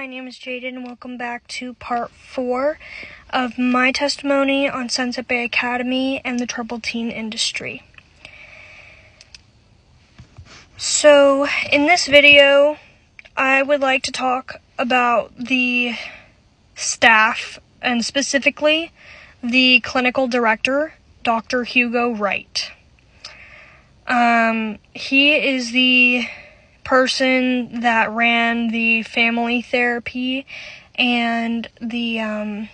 my name is Jaden, and welcome back to part 4 of my testimony on Sunset Bay Academy and the troubled teen industry. So, in this video, I would like to talk about the staff, and specifically, the clinical director, Dr. Hugo Wright. He is the person that ran the family therapy and the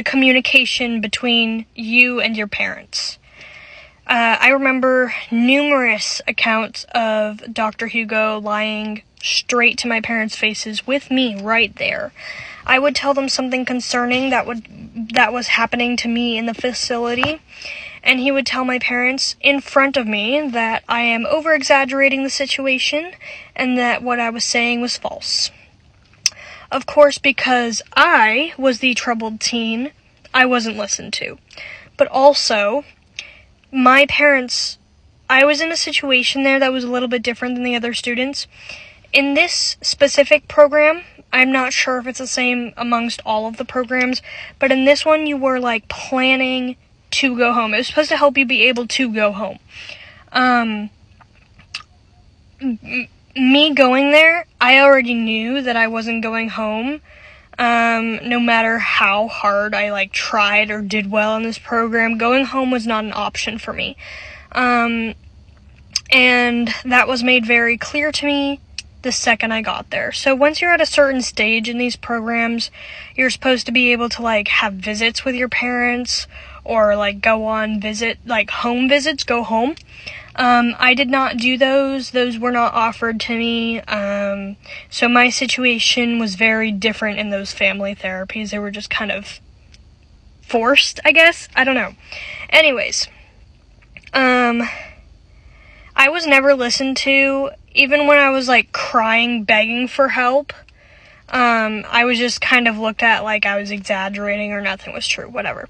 communication between you and your parents. I remember numerous accounts of Dr. Hugo lying straight to my parents' faces with me right there. I would tell them something concerning that was happening to me in the facility, and he would tell my parents in front of me that I am over-exaggerating the situation and that what I was saying was false. Of course, because I was the troubled teen, I wasn't listened to. But also, my parents, I was in a situation there that was a little bit different than the other students. In this specific program, I'm not sure if it's the same amongst all of the programs, but in this one you were planning to go home. It was supposed to help you be able to go home. Me going there, I already knew that I wasn't going home. No matter how hard I tried or did well in this program, going home was not an option for me. And that was made very clear to me the second I got there. So once you're at a certain stage in these programs, you're supposed to be able to have visits with your parents, or go on home visits, go home. I did not do those. Those were not offered to me. So my situation was very different in those family therapies. They were just kind of forced, I guess. I don't know. Anyways, I was never listened to, even when I was crying, begging for help. I was just kind of looked at like I was exaggerating or nothing was true, whatever.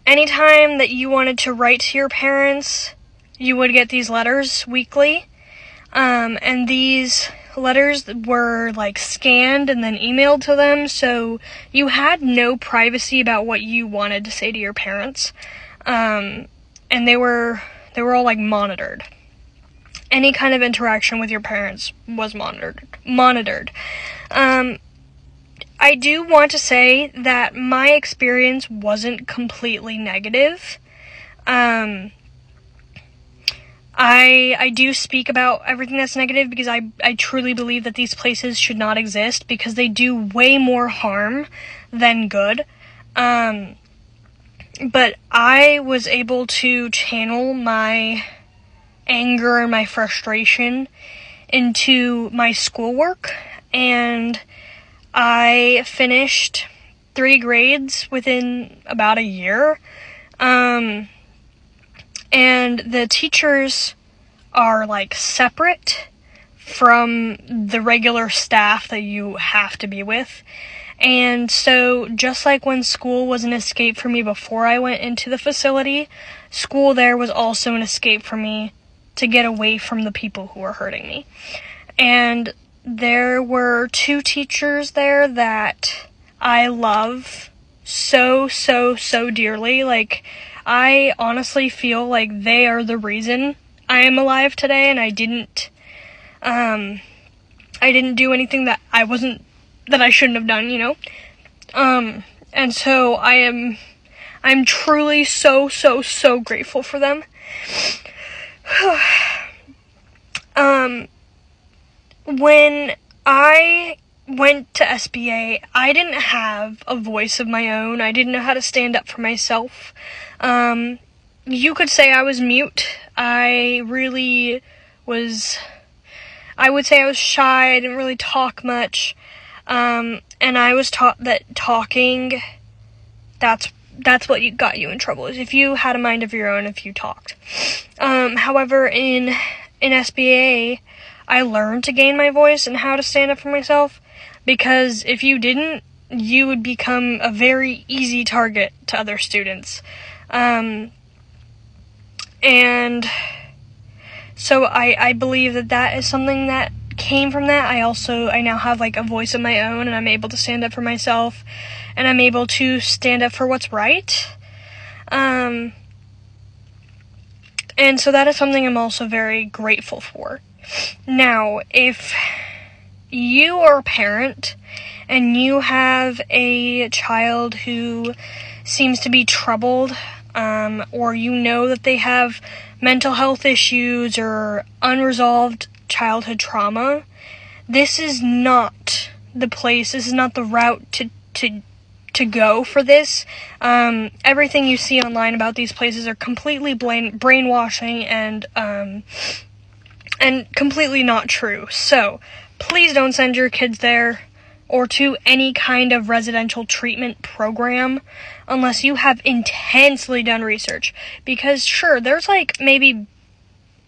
Anytime that you wanted to write to your parents, you would get these letters weekly, and these letters were scanned and then emailed to them, so you had no privacy about what you wanted to say to your parents, and they were all monitored. Any kind of interaction with your parents was monitored. I do want to say that my experience wasn't completely negative. I do speak about everything that's negative because I truly believe that these places should not exist because they do way more harm than good. But I was able to channel my anger and my frustration into my schoolwork, and I finished 3 grades within about a year, and the teachers are separate from the regular staff that you have to be with, and so just like when school was an escape for me before I went into the facility, school there was also an escape for me to get away from the people who were hurting me. And there were 2 teachers there that I love so dearly. I honestly feel like they are the reason I am alive today, and I didn't do anything that I shouldn't have done, and so I'm truly so grateful for them. When I went to SBA, I didn't have a voice of my own. I didn't know how to stand up for myself. You could say I was mute. I would say I was shy. I didn't really talk much. And I was taught that talking, that's what got you in trouble, is if you had a mind of your own, if you talked. However, in SBA, I learned to gain my voice and how to stand up for myself, because if you didn't, you would become a very easy target to other students. And So I believe that is something that came from that. I now have like a voice of my own, and I'm able to stand up for myself, and I'm able to stand up for what's right. And so that is something I'm also very grateful for. Now, if you are a parent and you have a child who seems to be troubled, or you know that they have mental health issues or unresolved childhood trauma, this is not the place, this is not the route to go for this. Everything you see online about these places are completely brainwashing and completely not true. So, please don't send your kids there or to any kind of residential treatment program unless you have intensely done research. Because sure, there's like maybe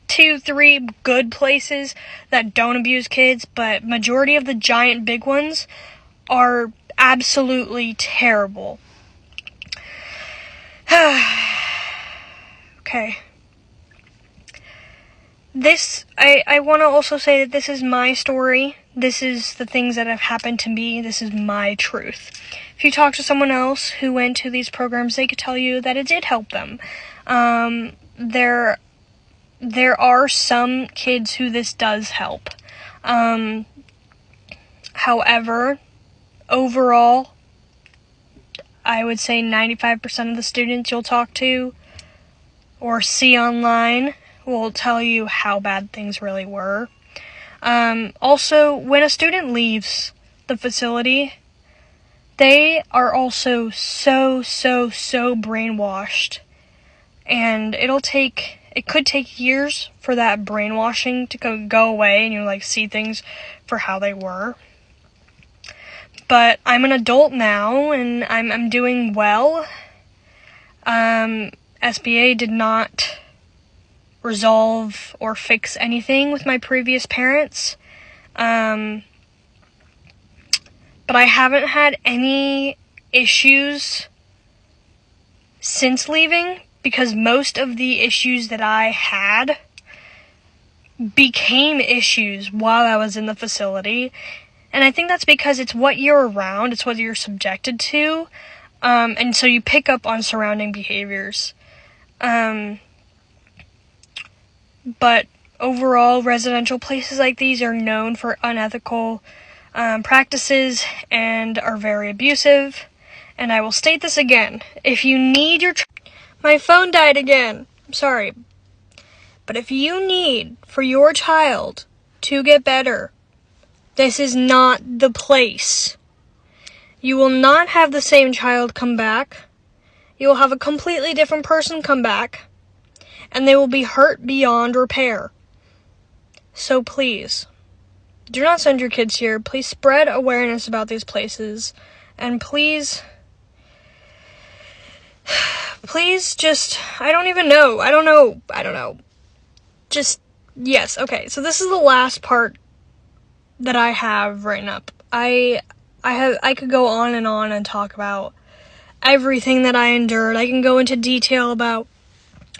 2-3 good places that don't abuse kids, but majority of the giant big ones are absolutely terrible. Okay. I want to also say that this is my story. This is the things that have happened to me. This is my truth. If you talk to someone else who went to these programs, they could tell you that it did help them. There are some kids who this does help. However, overall, I would say 95% of the students you'll talk to or see online will tell you how bad things really were. Also, when a student leaves the facility, they are also so brainwashed. And it could take years for that brainwashing to go away and you like see things for how they were. But I'm an adult now and I'm doing well. SBA did not resolve or fix anything with my previous parents. But I haven't had any issues since leaving because most of the issues that I had became issues while I was in the facility. And I think that's because it's what you're around, it's what you're subjected to, and so you pick up on surrounding behaviors. But overall, residential places like these are known for unethical practices and are very abusive. And I will state this again. If you need my phone died again. I'm sorry. But if you need for your child to get better, this is not the place. You will not have the same child come back. You will have a completely different person come back. And they will be hurt beyond repair. So please, do not send your kids here. Please spread awareness about these places. And please just, I don't know. Just, yes, okay. So this is the last part that I have written up. I could go on and talk about everything that I endured. I can go into detail about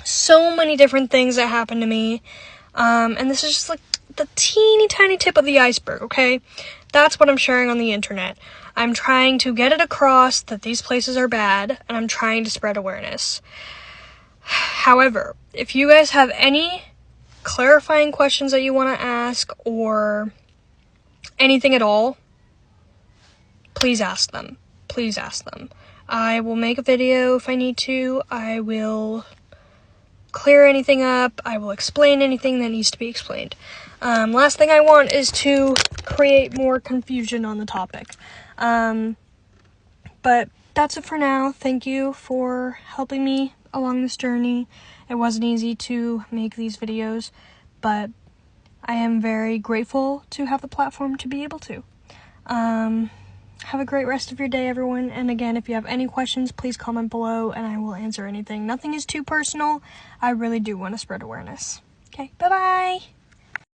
so many different things that happened to me. And this is just like the teeny tiny tip of the iceberg, okay? That's what I'm sharing on the internet. I'm trying to get it across that these places are bad, and I'm trying to spread awareness. However, if you guys have any clarifying questions that you want to ask, or anything at all, please ask them. Please ask them. I will make a video if I need to. I will clear anything up. I will explain anything that needs to be explained. Last thing I want is to create more confusion on the topic. But that's it for now. Thank you for helping me along this journey. It wasn't easy to make these videos, but I am very grateful to have the platform to be able to. Have a great rest of your day, everyone. And again, if you have any questions, please comment below and I will answer anything. Nothing is too personal. I really do want to spread awareness. Okay, bye-bye.